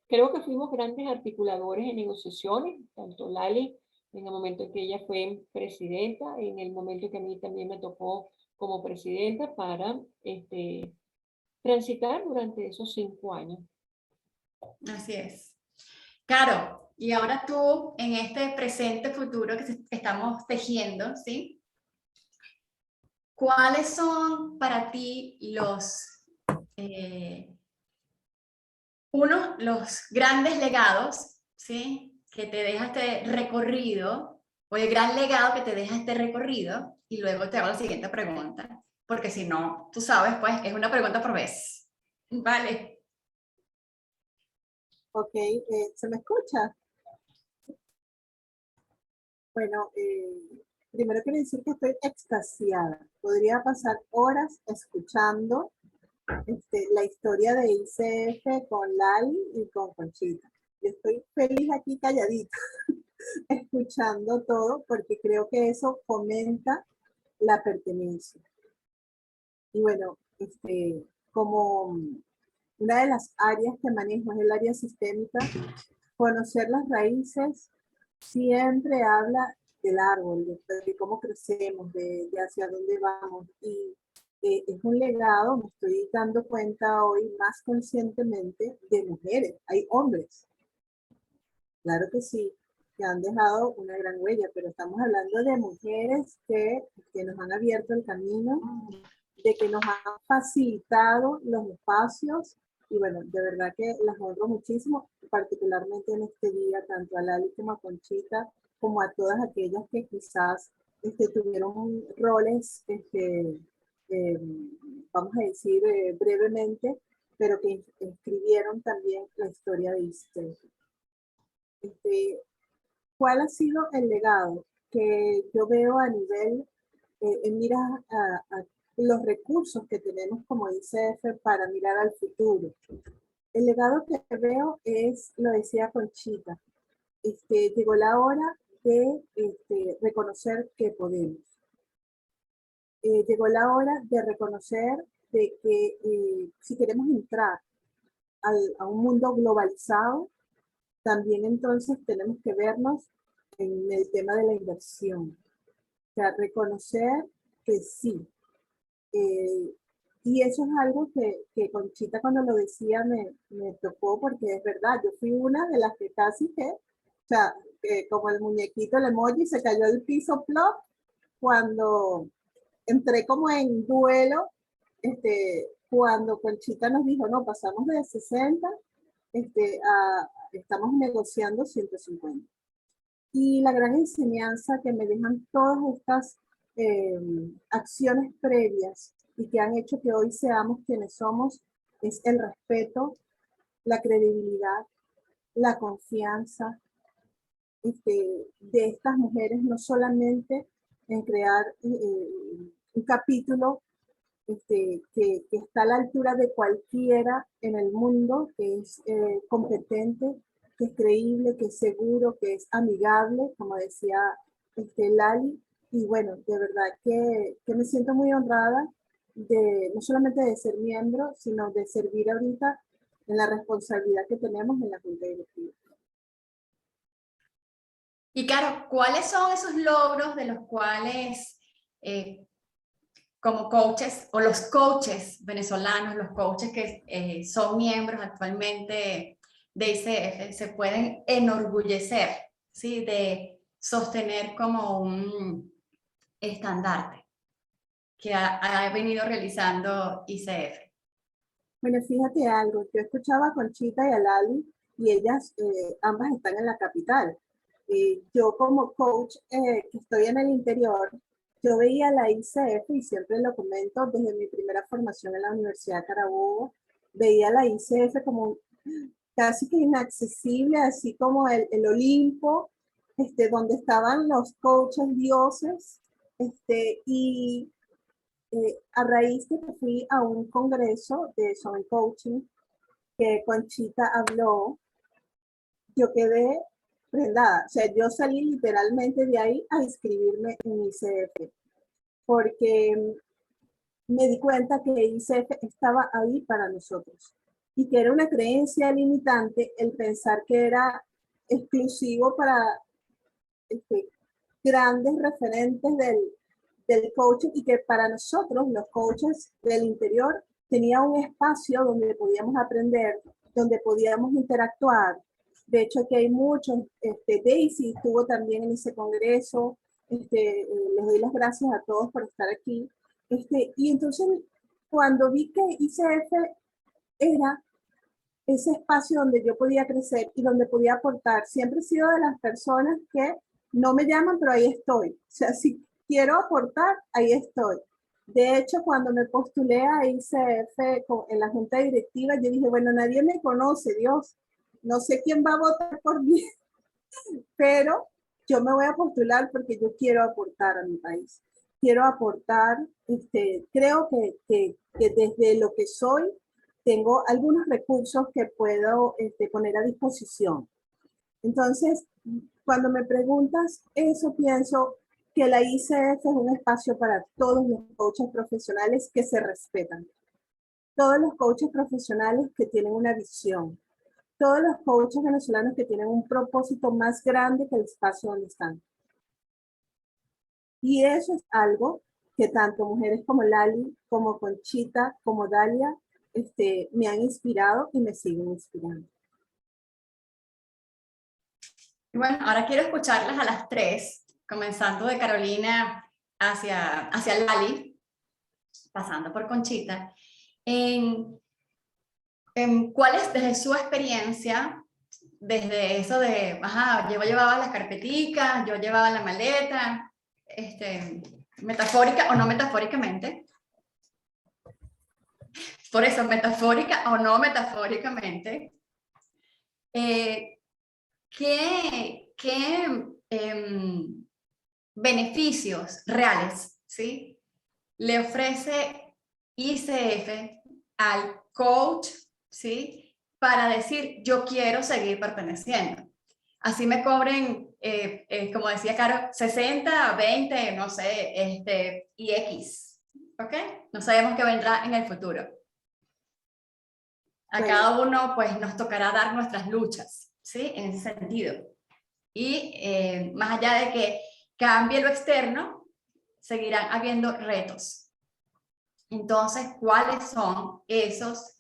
creo que fuimos grandes articuladores en negociaciones, tanto Lali en el momento en que ella fue presidenta, en el momento que a mí también me tocó como presidenta para transitar durante esos 5 años. Así es. Caro, y ahora tú, en este presente futuro que estamos tejiendo, ¿sí? ¿Cuáles son para ti los grandes legados, ¿sí? Que te deja este recorrido, o el gran legado que te deja este recorrido? Y luego te hago la siguiente pregunta, porque si no, tú sabes, pues es una pregunta por vez. Vale. Ok, ¿se me escucha? Bueno, primero quiero decir que estoy extasiada. Podría pasar horas escuchando la historia de ICF con Lali y con Conchita. Yo estoy feliz aquí calladita, escuchando todo, porque creo que eso fomenta la pertenencia. Y bueno, como una de las áreas que manejo es el área sistémica, conocer las raíces siempre habla del árbol, de cómo crecemos, de hacia dónde vamos. Y es un legado, me estoy dando cuenta hoy más conscientemente, de mujeres. Hay hombres, claro que sí, que han dejado una gran huella, pero estamos hablando de mujeres que nos han abierto el camino, de que nos han facilitado los espacios. Y bueno, de verdad que las honro muchísimo, particularmente en este día, tanto a Lali como a Conchita, como a todas aquellas que quizás tuvieron roles, eh, vamos a decir brevemente, pero que escribieron también la historia de ICEF. ¿Cuál ha sido el legado que yo veo a nivel, en miras a los recursos que tenemos como ICF para mirar al futuro? El legado que veo es, lo decía Conchita, llegó la hora de reconocer que podemos. Llegó la hora de reconocer de que si queremos entrar a un mundo globalizado, también entonces tenemos que vernos en el tema de la inversión. O sea, reconocer que sí. Y eso es algo que Conchita cuando lo decía me tocó, porque es verdad, yo fui una de las que casi que, o sea, como el muñequito, el emoji, se cayó al piso plop cuando entré como en duelo, cuando Conchita nos dijo, no, pasamos de 60 estamos negociando 150. Y la gran enseñanza que me dejan todas estas acciones previas y que han hecho que hoy seamos quienes somos es el respeto, la credibilidad, la confianza de estas mujeres, no solamente en crear un capítulo que está a la altura de cualquiera en el mundo, que es competente, que es creíble, que es seguro, que es amigable, como decía Lali. Y bueno, de verdad que me siento muy honrada no solamente de ser miembro, sino de servir ahorita en la responsabilidad que tenemos en la Junta Directiva. Y claro, ¿cuáles son esos logros de los cuales como coaches, o los coaches venezolanos, los coaches que son miembros actualmente de ICF, se pueden enorgullecer, ¿sí? De sostener como un estandarte que ha venido realizando ICF? Bueno, fíjate algo, yo escuchaba a Conchita y a Lali y ellas ambas están en la capital. Yo como coach que estoy en el interior, yo veía la ICF y siempre lo comento desde mi primera formación en la Universidad de Carabobo, veía la ICF como casi que inaccesible, así como el Olimpo, donde estaban los coaches dioses, y a raíz de que fui a un congreso de Soul Coaching que Conchita habló, yo quedé prendada. O sea, yo salí literalmente de ahí a inscribirme en ICF, porque me di cuenta que ICF estaba ahí para nosotros y que era una creencia limitante el pensar que era exclusivo para grandes referentes del coaching y que para nosotros, los coaches del interior, tenía un espacio donde podíamos aprender, donde podíamos interactuar. De hecho, aquí hay muchos. Daisy estuvo también en ese congreso. Les doy las gracias a todos por estar aquí. Y entonces, cuando vi que ICF era ese espacio donde yo podía crecer y donde podía aportar, siempre he sido de las personas que no me llaman, pero ahí estoy. O sea, si quiero aportar, ahí estoy. De hecho, cuando me postulé a ICF en la junta directiva, yo dije, bueno, nadie me conoce, Dios, no sé quién va a votar por mí, pero yo me voy a postular porque yo quiero aportar a mi país. Quiero aportar, creo que desde lo que soy, tengo algunos recursos que puedo poner a disposición. Entonces, cuando me preguntas eso, pienso que la ICF es un espacio para todos los coaches profesionales que se respetan. Todos los coaches profesionales que tienen una visión. Todos los coaches venezolanos que tienen un propósito más grande que el espacio donde están. Y eso es algo que tanto mujeres como Lali, como Conchita, como Dalia, me han inspirado y me siguen inspirando. Y bueno, ahora quiero escucharlas a las tres, comenzando de Carolina hacia Lali, pasando por Conchita, en cuál es desde su experiencia, desde eso de, yo llevaba las carpeticas, yo llevaba la maleta, metafórica o no metafóricamente, por eso metafórica o no metafóricamente, ¿qué beneficios reales, ¿sí?, le ofrece ICF al coach, ¿sí?, para decir, yo quiero seguir perteneciendo? Así me cobren, como decía Caro, 60, 20, no sé, y X, ¿ok? No sabemos qué vendrá en el futuro. A cada uno, pues, nos tocará dar nuestras luchas, ¿sí?, en ese sentido. Y más allá de que cambie lo externo, seguirán habiendo retos. Entonces, ¿cuáles son esos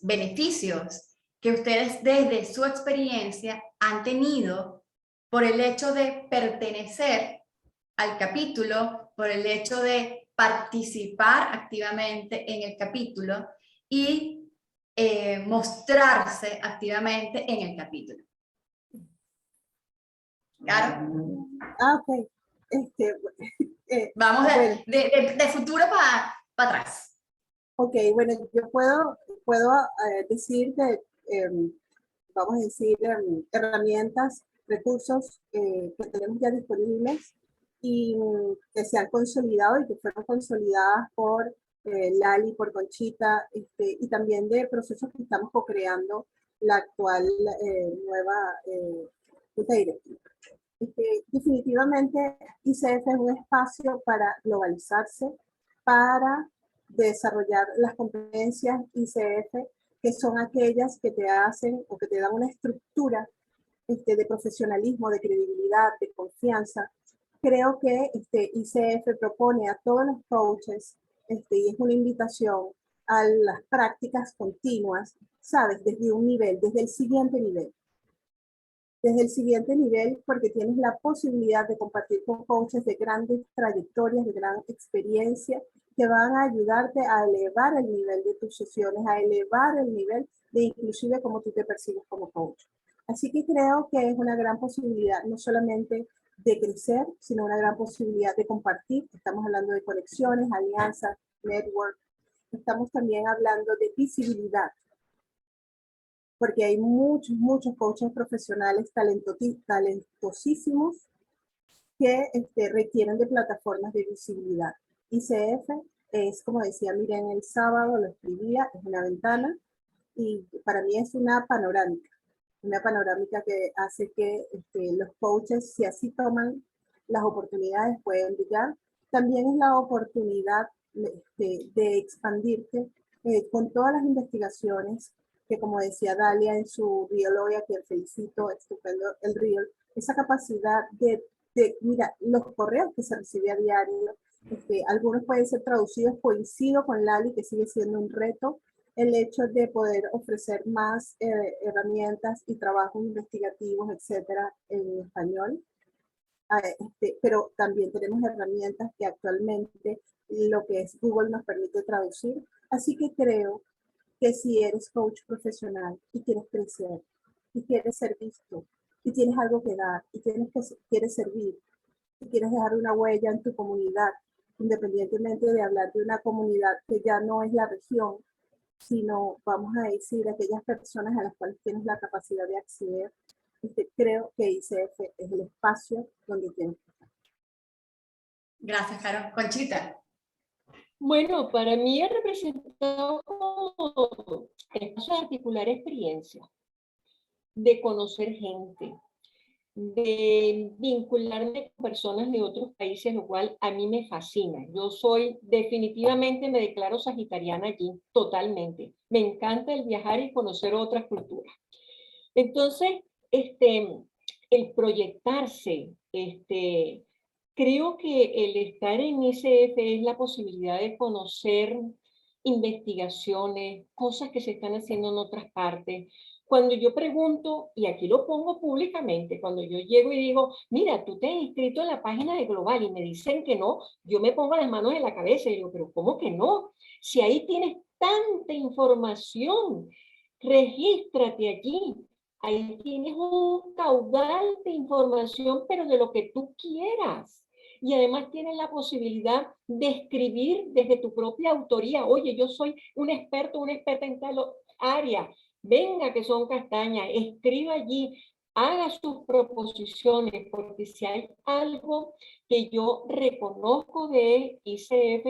beneficios que ustedes desde su experiencia han tenido por el hecho de pertenecer al capítulo, por el hecho de participar activamente en el capítulo y mostrarse activamente en el capítulo? Claro. Ok. Vamos bueno. de futuro para atrás. Ok, bueno, yo puedo decir que, vamos a decir, herramientas, recursos que tenemos ya disponibles y que se han consolidado y que fueron consolidadas por Lali, por Conchita, y también de procesos que estamos co-creando la actual nueva junta directiva. Definitivamente ICF es un espacio para globalizarse, para desarrollar las competencias ICF, que son aquellas que te hacen o que te dan una estructura de profesionalismo, de credibilidad, de confianza. Creo que ICF propone a todos los coaches, y es una invitación a las prácticas continuas, ¿sabes? Desde un nivel, desde el siguiente nivel. Desde el siguiente nivel, porque tienes la posibilidad de compartir con coaches de grandes trayectorias, de gran experiencia, que van a ayudarte a elevar el nivel de tus sesiones, a elevar el nivel de inclusive cómo tú te percibes como coach. Así que creo que es una gran posibilidad, no solamente de crecer, sino una gran posibilidad de compartir. Estamos hablando de conexiones, alianzas, network. Estamos también hablando de visibilidad, porque hay muchos coaches profesionales talentosísimos que requieren de plataformas de visibilidad. ICF es, como decía Miriam el sábado, lo escribía, es una ventana y para mí es una panorámica que hace que los coaches, si así toman las oportunidades, pueden brillar. También es la oportunidad de expandirte con todas las investigaciones que, como decía Dalia en su reel hoy, a quien felicito, estupendo el reel, esa capacidad de mira, los correos que se recibe a diario, algunos pueden ser traducidos, coincido con Lali, que sigue siendo un reto el hecho de poder ofrecer más herramientas y trabajos investigativos, etcétera, en español. Pero también tenemos herramientas que actualmente lo que es Google nos permite traducir. Así que creo que si eres coach profesional y quieres crecer y quieres ser visto y tienes algo que dar y quieres servir y quieres dejar una huella en tu comunidad, independientemente de hablar de una comunidad que ya no es la región, sino vamos a decir aquellas personas a las cuales tienes la capacidad de acceder, creo que ICF es el espacio donde tienes que estar. Gracias, Caro. Conchita. Bueno, para mí ha representado como el espacio de articular experiencias, de conocer gente, de vincularme con personas de otros países, lo cual a mí me fascina. Yo definitivamente me declaro sagitariana allí, totalmente. Me encanta el viajar y conocer otras culturas. Entonces, el proyectarse, creo que el estar en ICF es la posibilidad de conocer investigaciones, cosas que se están haciendo en otras partes. Cuando yo pregunto, y aquí lo pongo públicamente, cuando yo llego y digo, mira, tú te has inscrito en la página de Global y me dicen que no, yo me pongo las manos en la cabeza y digo, pero ¿cómo que no? Si ahí tienes tanta información, regístrate allí. Ahí tienes un caudal de información, pero de lo que tú quieras. Y además tienes la posibilidad de escribir desde tu propia autoría. Oye, yo soy un experto, una experta en tal área. Venga, que son castañas. Escriba allí, haga sus proposiciones, porque si hay algo que yo reconozco de ICF,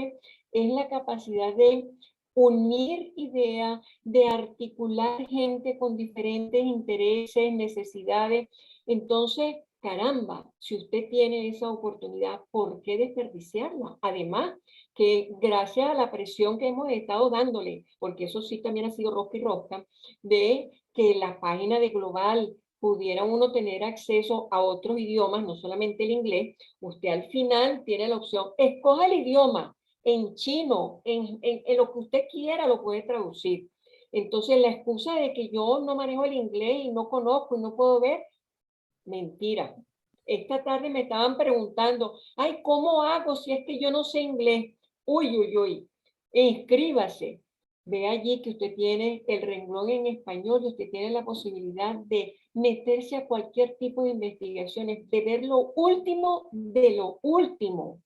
es la capacidad de unir ideas, de articular gente con diferentes intereses, necesidades. Entonces, caramba, si usted tiene esa oportunidad, ¿por qué desperdiciarla? Además, que gracias a la presión que hemos estado dándole, porque eso sí también ha sido rosca y rosca, de que la página de Global pudiera uno tener acceso a otros idiomas, no solamente el inglés, usted al final tiene la opción, escoja el idioma, en chino, en lo que usted quiera lo puede traducir. Entonces la excusa de que yo no manejo el inglés y no conozco y no puedo ver, mentira. Esta tarde me estaban preguntando, ay, ¿cómo hago si es que yo no sé inglés? Uy, uy, uy, inscríbase. Ve allí que usted tiene el renglón en español y usted tiene la posibilidad de meterse a cualquier tipo de investigaciones, de ver lo último de lo último,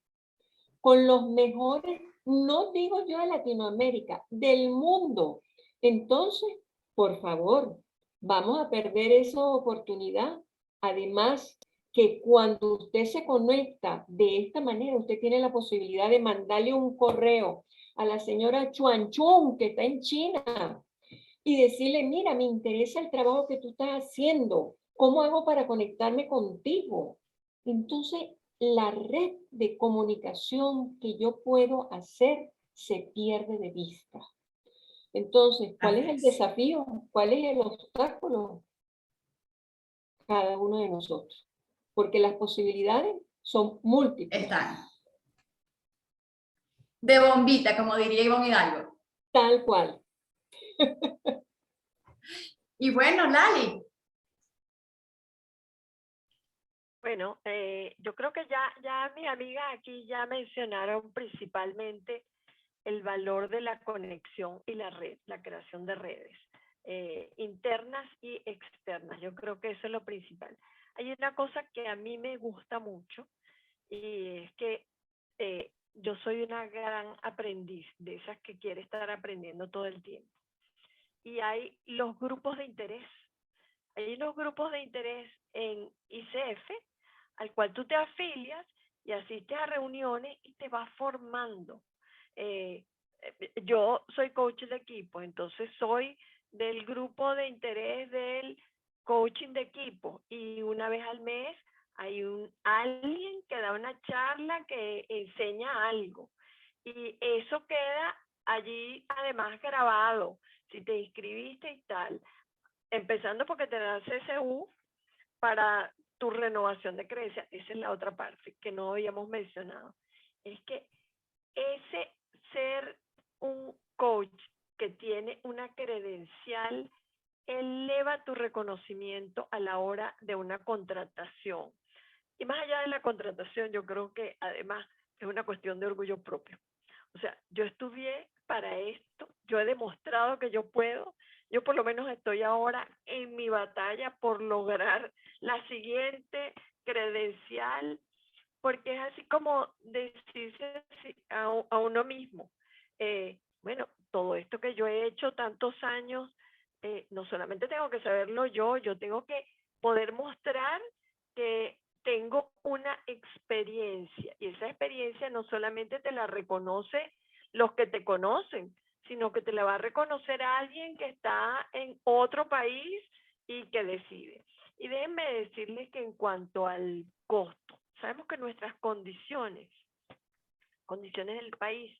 con los mejores, no digo yo de Latinoamérica, del mundo. Entonces, por favor, vamos a perder esa oportunidad. Además, que cuando usted se conecta de esta manera, usted tiene la posibilidad de mandarle un correo a la señora Chuan Chun, que está en China, y decirle, mira, me interesa el trabajo que tú estás haciendo. ¿Cómo hago para conectarme contigo? Entonces, la red de comunicación que yo puedo hacer se pierde de vista. Entonces, ¿cuál es el desafío? ¿Cuál es el obstáculo? Cada uno de nosotros. Porque las posibilidades son múltiples. Están. De bombita, como diría Ivonne Hidalgo. Tal cual. Y bueno, Lali. Bueno, yo creo que ya mis amigas aquí ya mencionaron principalmente el valor de la conexión y la red, la creación de redes internas y externas. Yo creo que eso es lo principal. Hay una cosa que a mí me gusta mucho y es que yo soy una gran aprendiz, de esas que quiere estar aprendiendo todo el tiempo. Y hay los grupos de interés. Hay unos grupos de interés en ICF al cual tú te afilias y asistes a reuniones y te vas formando. Yo soy coach de equipo, entonces soy del grupo de interés del coaching de equipo y una vez al mes hay alguien que da una charla que enseña algo y eso queda allí además grabado si te inscribiste y tal, empezando porque te da CSU para tu renovación de creencias. Esa es la otra parte que no habíamos mencionado. Es que ese ser un coach que tiene una credencial eleva tu reconocimiento a la hora de una contratación. Y más allá de la contratación, yo creo que además es una cuestión de orgullo propio. O sea, yo estudié para esto, yo he demostrado que yo puedo, yo por lo menos estoy ahora en mi batalla por lograr la siguiente credencial, porque es así como decirse a uno mismo, bueno, todo esto que yo he hecho tantos años, no solamente tengo que saberlo yo tengo que poder mostrar que tengo una experiencia, y esa experiencia no solamente te la reconoce los que te conocen, sino que te la va a reconocer a alguien que está en otro país y que decide. Y déjenme decirles que en cuanto al costo, sabemos que nuestras condiciones del país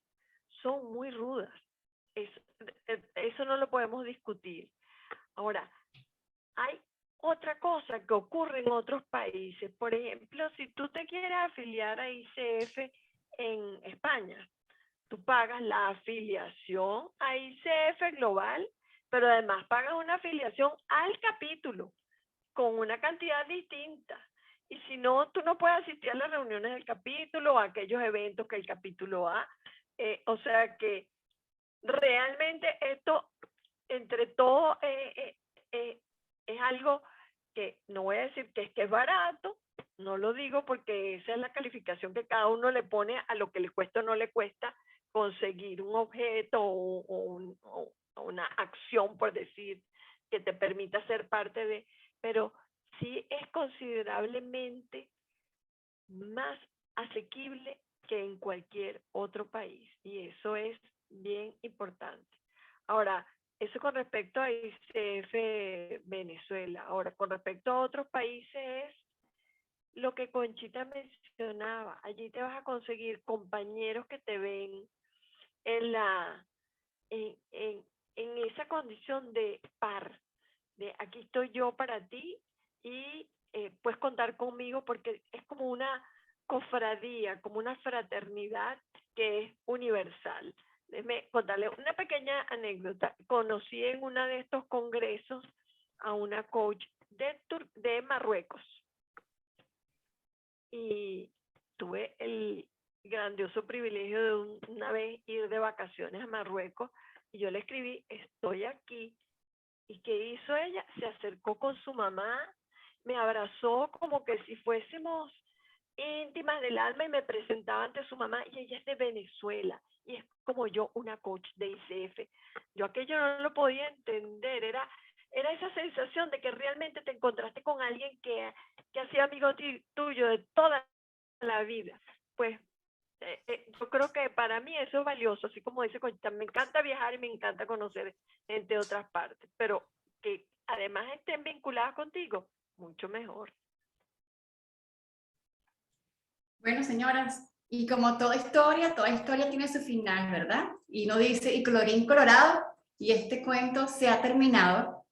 son muy rudas. Eso no lo podemos discutir. Ahora, hay otra cosa que ocurre en otros países. Por ejemplo, si tú te quieres afiliar a ICF en España, tú pagas la afiliación a ICF Global, pero además pagas una afiliación al capítulo con una cantidad distinta. Y si no, tú no puedes asistir a las reuniones del capítulo o a aquellos eventos que el capítulo ha. O sea que realmente esto, entre todo, es algo que no voy a decir que es barato, no lo digo porque esa es la calificación que cada uno le pone a lo que le cuesta o no le cuesta conseguir un objeto o una acción, por decir, que te permita ser parte de, pero sí es considerablemente más asequible que en cualquier otro país, y eso es bien importante. Ahora, eso con respecto a ICF Venezuela. Ahora, con respecto a otros países, es lo que Conchita mencionaba. Allí te vas a conseguir compañeros que te ven en esa condición de par, de aquí estoy yo para ti y puedes contar conmigo, porque es como una cofradía, como una fraternidad que es universal. Déjeme contarle una pequeña anécdota. Conocí en uno de estos congresos a una coach de Marruecos y tuve el grandioso privilegio de una vez ir de vacaciones a Marruecos, y yo le escribí, estoy aquí. ¿Y qué hizo ella? Se acercó con su mamá, me abrazó como que si fuésemos íntimas del alma y me presentaba ante su mamá, y ella es de Venezuela y es como yo, una coach de ICF. Yo aquello no lo podía entender, era esa sensación de que realmente te encontraste con alguien que ha sido amigo tuyo de toda la vida. Pues yo creo que para mí eso es valioso, así como dice Conchita, me encanta viajar y me encanta conocer gente de otras partes, pero que además estén vinculadas contigo, mucho mejor. Bueno, señoras, y como toda historia tiene su final, ¿verdad? Y no dice, y colorín colorado, y este cuento se ha terminado.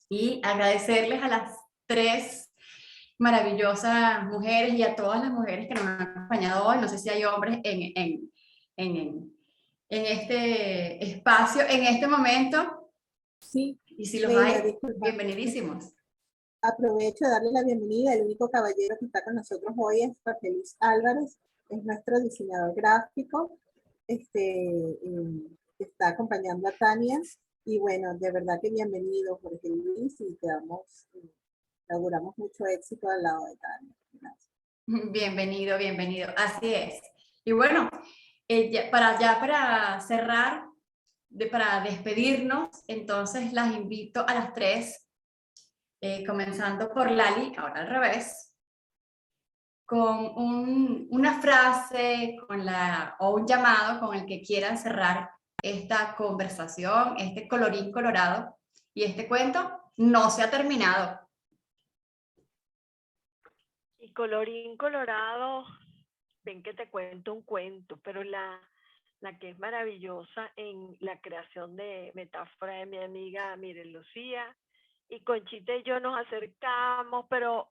Y agradecerles a las 3 maravillosas mujeres y a todas las mujeres que nos han acompañado hoy. No sé si hay hombres en este espacio, en este momento. Sí. Y si los Leila, hay, disculpa. bienvenidísimos. Aprovecho de darle la bienvenida. El único caballero que está con nosotros hoy es Jorge Luis Álvarez, es nuestro diseñador gráfico, que está acompañando a Tania. Y bueno, de verdad que bienvenido, Jorge Luis, y te auguramos mucho éxito al lado de Tania. Gracias. Bienvenido, así es. Y bueno, para cerrar, para despedirnos, entonces las invito a las 3, comenzando por Lali, ahora al revés, con una frase o un llamado con el que quieran cerrar esta conversación, este colorín colorado, y este cuento no se ha terminado. Y colorín colorado, ven que te cuento un cuento, pero la que es maravillosa en la creación de metáfora de mi amiga Miren Lucía, y Conchita y yo nos acercamos, pero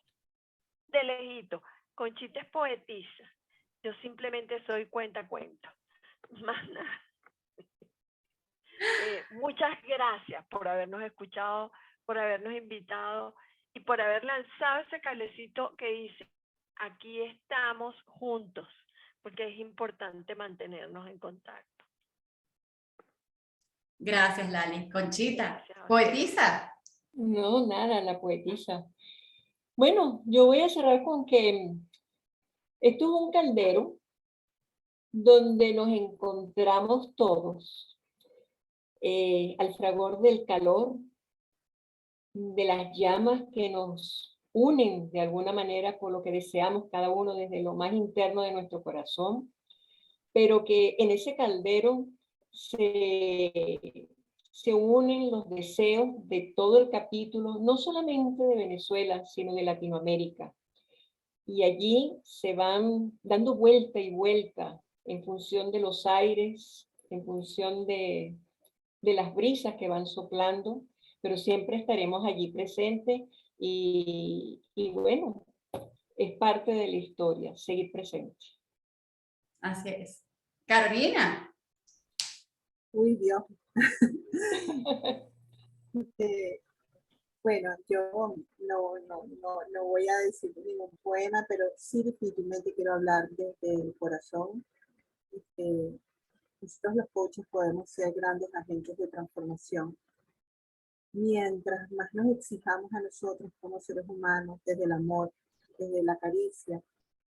de lejito. Conchita es poetisa. Yo simplemente soy cuentacuentos. Más nada. Muchas gracias por habernos escuchado, por habernos invitado y por haber lanzado ese cablecito que dice, aquí estamos juntos, porque es importante mantenernos en contacto. Gracias, Lali. Conchita, Gracias a ustedes. poetisa. No, nada, la poetisa. Bueno, yo voy a cerrar con que esto es un caldero donde nos encontramos todos al fragor del calor, de las llamas que nos unen de alguna manera por lo que deseamos cada uno desde lo más interno de nuestro corazón, pero que en ese caldero se unen los deseos de todo el capítulo, no solamente de Venezuela, sino de Latinoamérica. Y allí se van dando vuelta y vuelta en función de los aires, en función de las brisas que van soplando, pero siempre estaremos allí presentes y bueno, es parte de la historia, seguir presente. Así es. Carolina. Uy, Dios. Bueno, yo no voy a decir ningún poema, pero sí difícilmente quiero hablar desde el corazón. Nosotros los coaches podemos ser grandes agentes de transformación. Mientras más nos exijamos a nosotros como seres humanos, desde el amor, desde la caricia,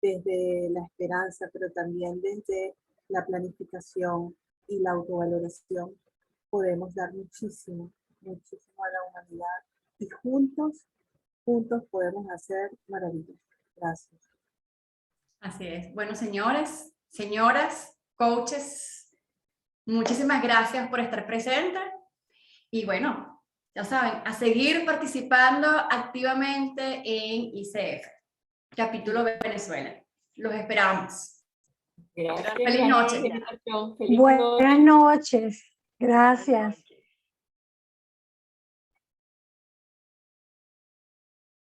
desde la esperanza, pero también desde la planificación y la autovaloración, podemos dar muchísimo, muchísimo a la humanidad. Y juntos podemos hacer maravillas. Gracias. Así es. Bueno, señores, señoras, coaches, muchísimas gracias por estar presentes. Y bueno, ya saben, a seguir participando activamente en ICF, capítulo Venezuela. Los esperamos. Gracias. Feliz noche. Feliz noche. Buenas noches. Gracias.